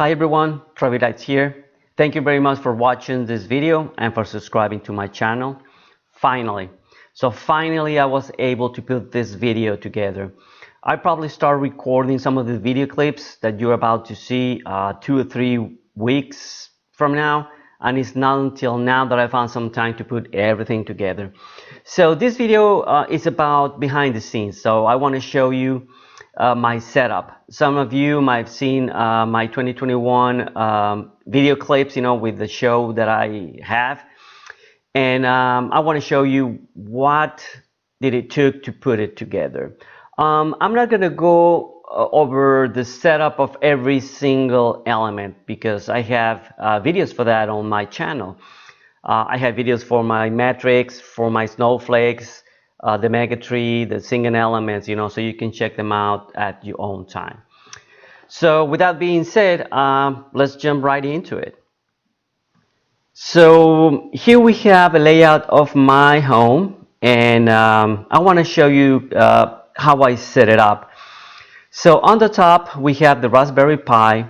Hi everyone, Trevi Lights here. Thank you very much for watching this video and for subscribing to my channel. Finally I was able to put this video together. I probably start recording some of the video clips that you're about to see 2 or 3 weeks from now, and it's not until now that I found some time to put everything together. So this video is about behind the scenes. So I want to show you my setup. Some of you might have seen my 2021 video clips, with the show that I have, and I want to show you what did it took to put it together. I'm not going to go over the setup of every single element because I have videos for that on my channel. I have videos for my metrics, for my snowflakes, the mega tree, the singing elements, so you can check them out at your own time. So with that being said, let's jump right into it. So here we have a layout of my home, and I want to show you how I set it up. So on the top we have the Raspberry Pi,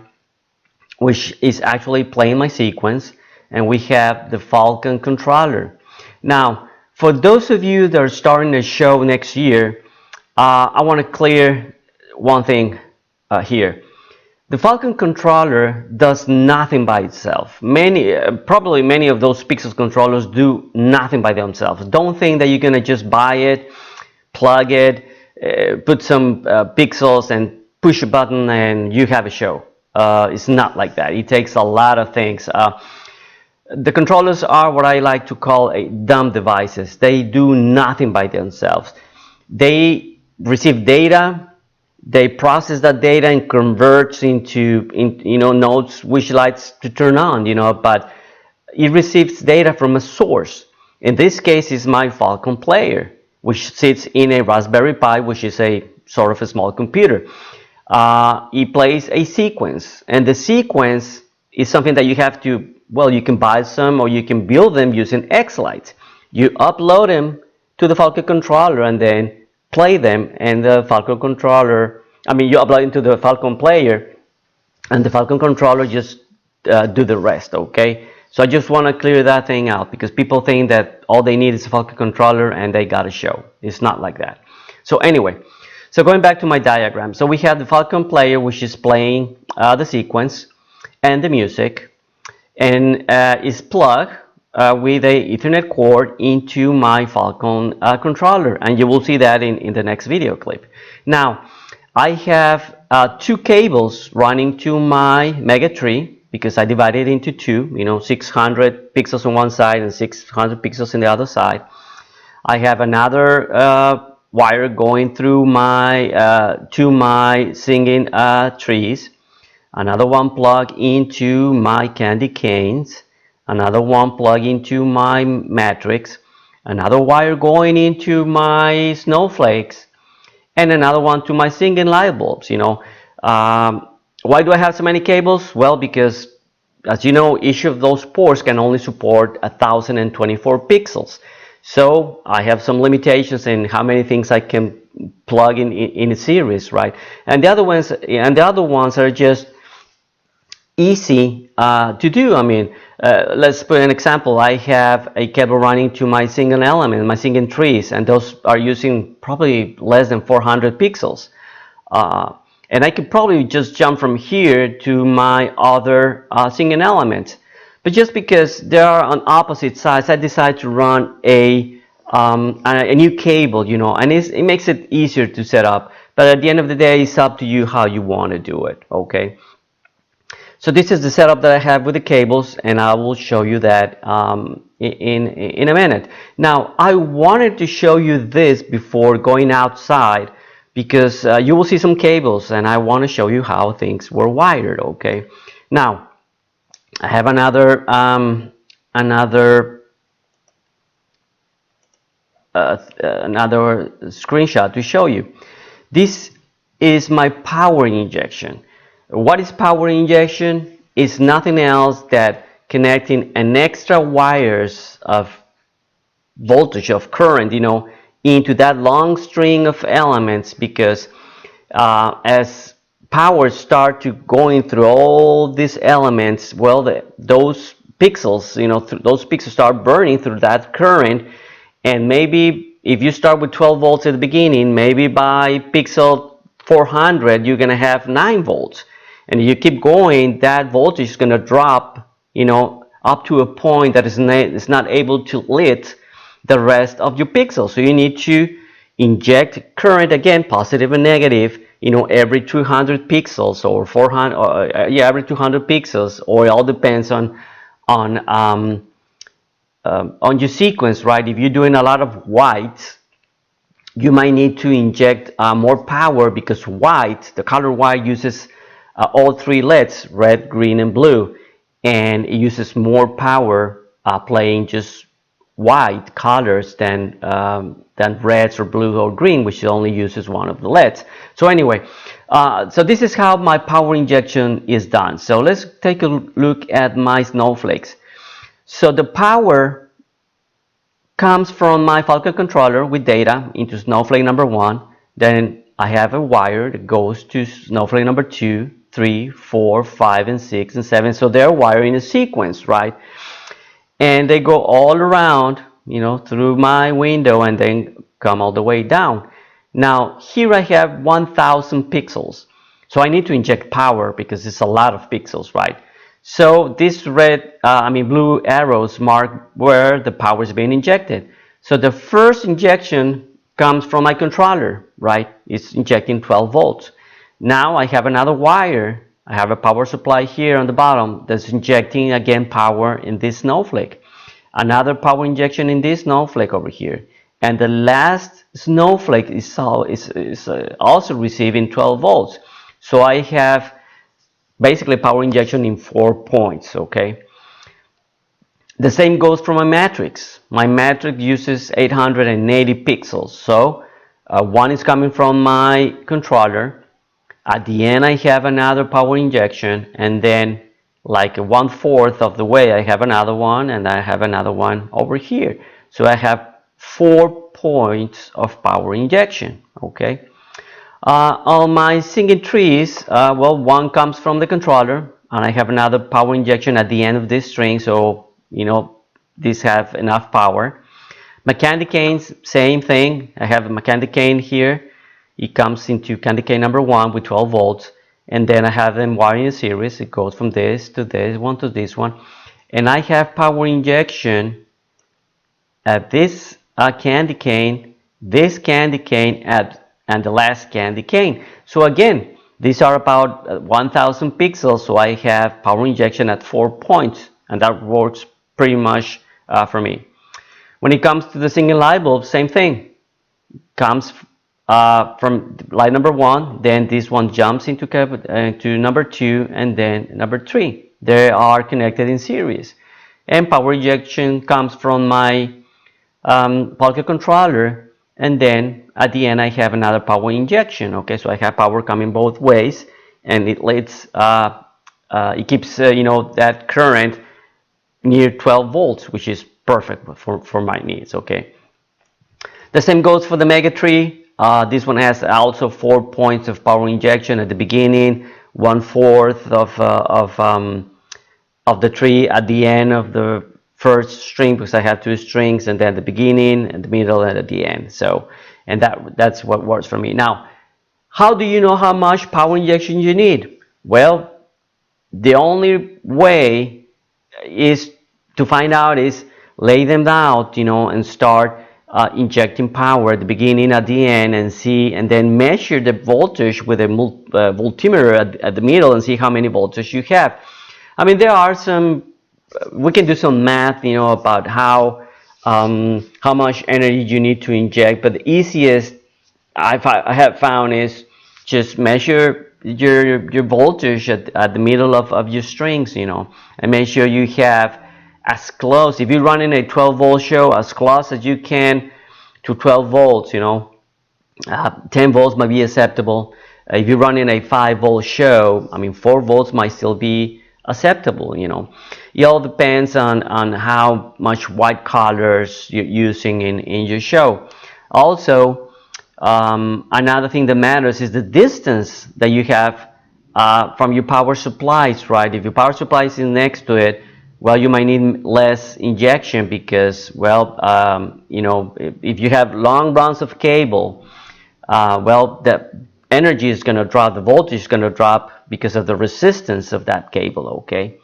which is actually playing my sequence, and we have the Falcon Controller. Now for those of you that are starting a show next year, I want to clear one thing here. The Falcon Controller does nothing by itself. Probably many of those Pixels controllers do nothing by themselves. Don't think that you're going to just buy it, plug it, put some pixels and push a button and you have a show. It's not like that. It takes a lot of things. The controllers are what I like to call dumb devices. They do nothing by themselves. They receive data, they process that data and converts into nodes which lights to turn on, but it receives data from a source. In this case is my Falcon player, which sits in a Raspberry Pi, which is a sort of a small computer. It plays a sequence, and the sequence is something that you have to, you can buy some or you can build them using X-Lights. You upload them to the Falcon Controller and then play them, and the Falcon Controller, you upload into the Falcon player and the Falcon Controller just do the rest, okay? So I just want to clear that thing out because people think that all they need is a Falcon Controller and they got a show. It's not like that. So anyway, so going back to my diagram, so we have the Falcon player, which is playing the sequence and the music, and is plugged with a Ethernet cord into my Falcon controller, and you will see that in the next video clip. Now I have 2 cables running to my mega tree because I divided it into 2, 600 pixels on one side and 600 pixels on the other side. I have another wire going through my to my singing trees, another one plug into my candy canes, another one plug into my matrix, another wire going into my snowflakes, and another one to my singing light bulbs. Why do I have so many cables? Well, because as you know, each of those ports can only support 1024 pixels. So I have some limitations in how many things I can plug in a series, right? And the other ones are just easy to do. Let's put an example. I have a cable running to my singing element, my singing trees, and those are using probably less than 400 pixels. And I could probably just jump from here to my other singing element. But just because they are on opposite sides, I decided to run a new cable, and it makes it easier to set up. But at the end of the day, it's up to you how you want to do it, okay? So this is the setup that I have with the cables, and I will show you that in a minute. Now, I wanted to show you this before going outside because you will see some cables, and I want to show you how things were wired, okay? Now, I have another screenshot to show you. This is my power injection. What is power injection? It's nothing else that connecting an extra wires of voltage, of current, into that long string of elements, because as power start to going through all these elements, well, those pixels, those pixels start burning through that current. And maybe if you start with 12 volts at the beginning, maybe by pixel 400 you're gonna have 9 volts, and you keep going, that voltage is gonna drop, up to a point that is not able to lit the rest of your pixels. So you need to inject current, again, positive and negative, every 200 pixels or 400, every 200 pixels, or it all depends on your sequence, right? If you're doing a lot of white, you might need to inject more power, because white, the color white, uses all three LEDs, red, green, and blue, and it uses more power playing just white colors than reds or blue or green, which only uses one of the LEDs. So anyway, so this is how my power injection is done. So let's take a look at my snowflakes. So the power comes from my Falcon controller with data into snowflake number 1. Then I have a wire that goes to snowflake number 2, 3, 4, 5, and 6, and 7. So they're wired in a sequence, right? And they go all around, through my window, and then come all the way down. Now here I have 1000 pixels. So I need to inject power because it's a lot of pixels, right? So this blue arrows mark where the power is being injected. So the first injection comes from my controller, right? It's injecting 12 volts. Now I have another wire. I have a power supply here on the bottom that's injecting again power in this snowflake. Another power injection in this snowflake over here. And the last snowflake is also receiving 12 volts. So I have basically power injection in 4 points, okay? The same goes for my matrix. My matrix uses 880 pixels. So one is coming from my controller. At the end I have another power injection, and then like 1/4 of the way I have another one, and I have another one over here. So I have 4 points of power injection, okay? On my singing trees, well, one comes from the controller, and I have another power injection at the end of this string, so these have enough power. My candy canes, same thing. I have a candy cane here. It comes into candy cane number 1 with 12 volts, and then I have them wired in a series. It goes from this to this one to this one, and I have power injection at this candy cane, this candy cane, and the last candy cane. So again, these are about 1000 pixels, so I have power injection at 4 points, and that works pretty much for me. When it comes to the single light bulb, same thing. Comes from light number 1, then this one jumps into number 2, and then number 3. They are connected in series. And power injection comes from my Falcon controller, and then at the end I have another power injection. Okay, so I have power coming both ways, and it keeps that current near 12 volts, which is perfect for my needs. Okay, the same goes for the mega tree. This one has also 4 points of power injection at the beginning, 1/4 of the tree at the end of the first string, because I have 2 strings, and then the beginning, and the middle, and at the end. So, and that's what works for me. Now, how do you know how much power injection you need? Well, the only way is to find out is lay them out, and start injecting power at the beginning, at the end, and see, and then measure the voltage with a multimeter at the middle, and see how many voltage you have. I mean, there are we can do some math, about how much energy you need to inject, but the easiest I have found is just measure your voltage at the middle of your strings, and make sure you have as close, if you're running a 12 volt show, as close as you can to 12 volts. 10 volts might be acceptable. If you're running a 5 volt show, 4 volts might still be acceptable. It all depends on how much white colors you're using in your show. Also, another thing that matters is the distance that you have from your power supplies, right? If your power supply is next to it, well, you might need less injection because, well, you know, if you have long runs of cable, well, the energy is going to drop, the voltage is going to drop because of the resistance of that cable, okay?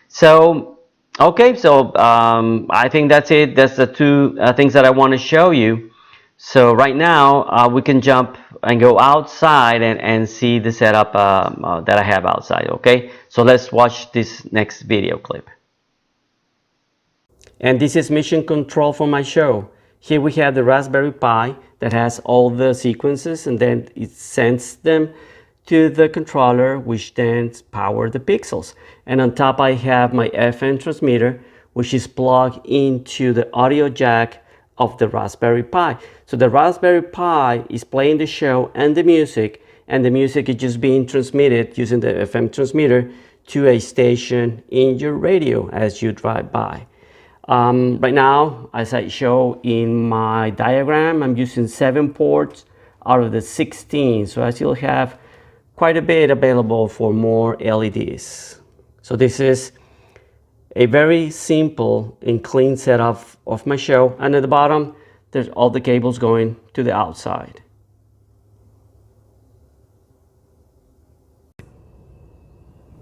So, okay, so I think that's it. That's the two things that I want to show you. So right now, we can jump and go outside and see the setup that I have outside, okay? So let's watch this next video clip. And this is mission control for my show. Here we have the Raspberry Pi that has all the sequences, and then it sends them to the controller, which then power the pixels. And on top I have my FM transmitter, which is plugged into the audio jack of the Raspberry Pi. So the Raspberry Pi is playing the show and the music is just being transmitted using the FM transmitter to a station in your radio as you drive by. Right now, as I show in my diagram, I'm using 7 ports out of the 16, so I still have quite a bit available for more LEDs. So this is a very simple and clean setup of my show, and at the bottom there's all the cables going to the outside.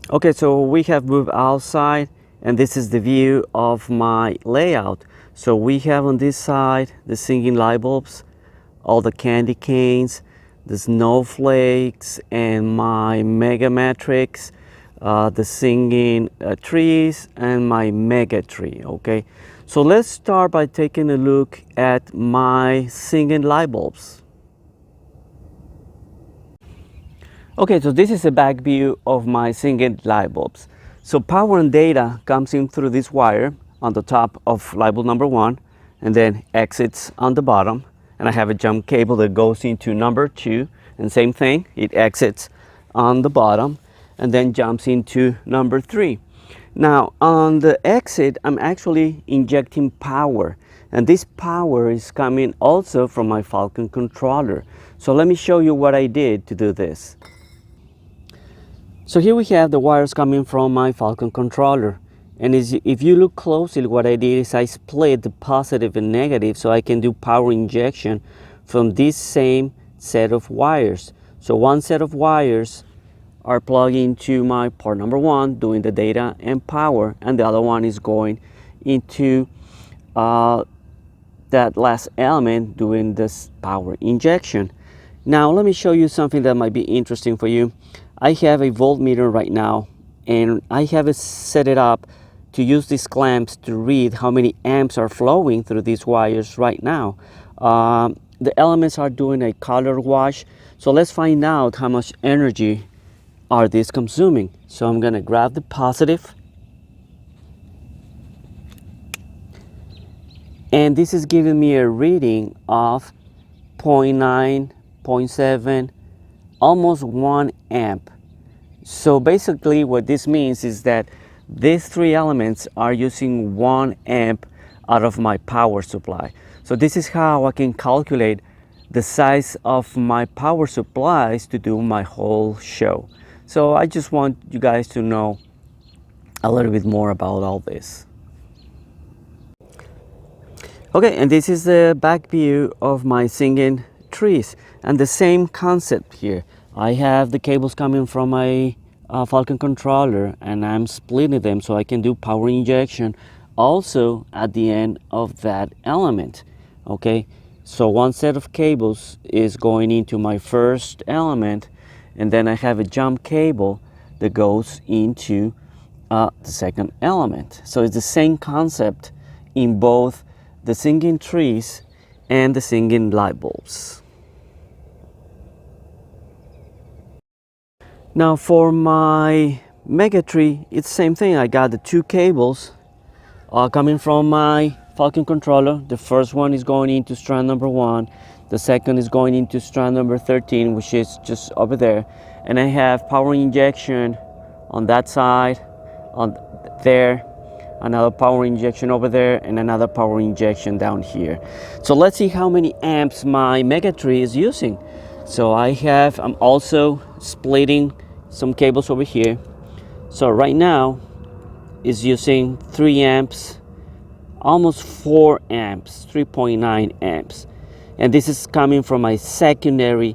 Okay, so we have moved outside, and this is the view of my layout. So we have on this side the singing light bulbs, all the candy canes, the snowflakes, and my mega matrix, the singing trees, and my mega tree. Okay, so let's start by taking a look at my singing light bulbs. Okay, so this is a back view of my singing light bulbs. So power and data comes in through this wire on the top of light bulb number 1, and then exits on the bottom. And I have a jump cable that goes into number 2, and same thing, it exits on the bottom and then jumps into number 3. Now on the exit, I'm actually injecting power, and this power is coming also from my Falcon controller. So let me show you what I did to do this. So here we have the wires coming from my Falcon controller, and if you look closely, what I did is I split the positive and negative so I can do power injection from this same set of wires. So one set of wires are plugged into my port number 1 doing the data and power, and the other one is going into that last element doing this power injection. Now let me show you something that might be interesting for you. I have a voltmeter right now, and I have it set it up to use these clamps to read how many amps are flowing through these wires right now. The elements are doing a color wash, so let's find out how much energy are these consuming. So I'm gonna grab the positive, and this is giving me a reading of 0.9, 0.7, almost 1 amp. So basically what this means is that these 3 elements are using 1 amp out of my power supply. So this is how I can calculate the size of my power supplies to do my whole show. So I just want you guys to know a little bit more about all this. Okay, and this is the back view of my singing trees, and the same concept here. I have the cables coming from my Falcon controller, and I'm splitting them so I can do power injection also at the end of that element. Okay, so one set of cables is going into my first element, and then I have a jump cable that goes into the second element. So it's the same concept in both the singing trees and the singing light bulbs. Now for my mega tree, it's the same thing. I got the 2 cables coming from my Falcon controller. The first one is going into strand number 1. The second is going into strand number 13, which is just over there. And I have power injection on that side, on there, another power injection over there, and another power injection down here. So let's see how many amps my mega tree is using. So I'm also splitting some cables over here. So right now it's using 3 amps, almost 4 amps, 3.9 amps, and this is coming from my secondary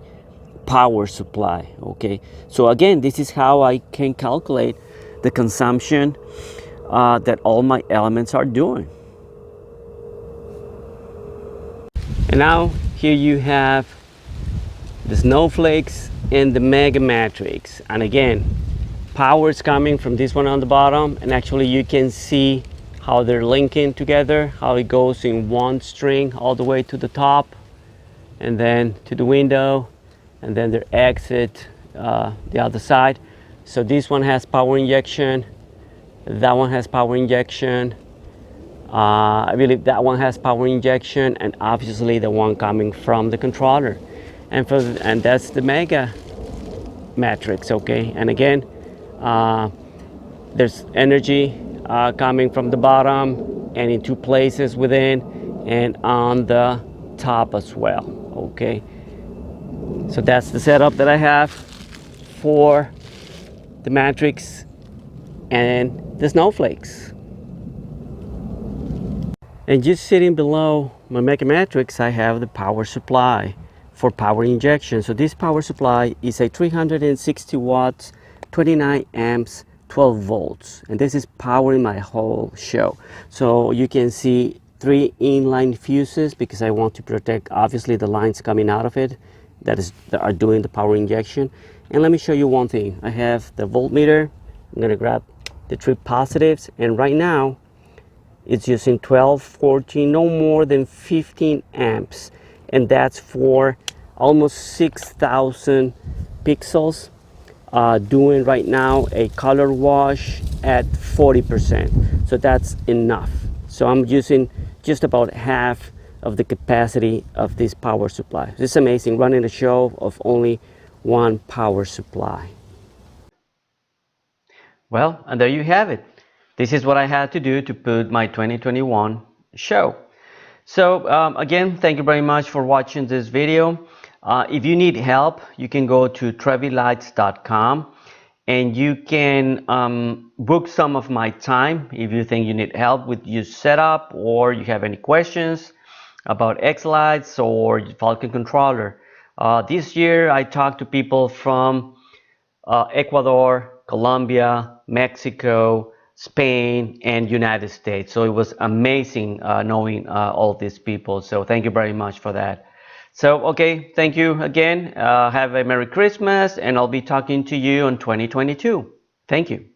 power supply. Okay, so again, this is how I can calculate the consumption that all my elements are doing. And now here you have the Snowflakes and the Mega Matrix, and again, power is coming from this one on the bottom, and actually you can see how they're linking together, how it goes in one string all the way to the top and then to the window, and then their exit the other side. So this one has power injection, that one has power injection, I believe that one has power injection, and obviously the one coming from the controller, and that's the Mega Matrix. Okay, and again, there's energy coming from the bottom and in 2 places within and on the top as well. Okay, so that's the setup that I have for the Matrix and the Snowflakes. And just sitting below my Mega Matrix, I have the power supply for power injection. So this power supply is a 360 watts, 29 amps, 12 volts, and this is powering my whole show. So you can see 3 inline fuses because I want to protect obviously the lines coming out of it that are doing the power injection. And let me show you one thing. I have the voltmeter. I'm gonna grab the 3 positives, and right now it's using 12, 14, no more than 15 amps, and that's for almost 6,000 pixels, doing right now a color wash at 40%. So that's enough. So I'm using just about half of the capacity of this power supply. This is amazing, running a show of only 1 power supply. Well, and there you have it. This is what I had to do to put my 2021 show. So again, thank you very much for watching this video. If you need help, you can go to trevilights.com and you can book some of my time if you think you need help with your setup, or you have any questions about X-Lights or Falcon Controller. This year I talked to people from Ecuador, Colombia, Mexico, Spain, and United States. So it was amazing knowing all these people. So thank you very much for that. So, okay, thank you again. Have a Merry Christmas, and I'll be talking to you in 2022. Thank you.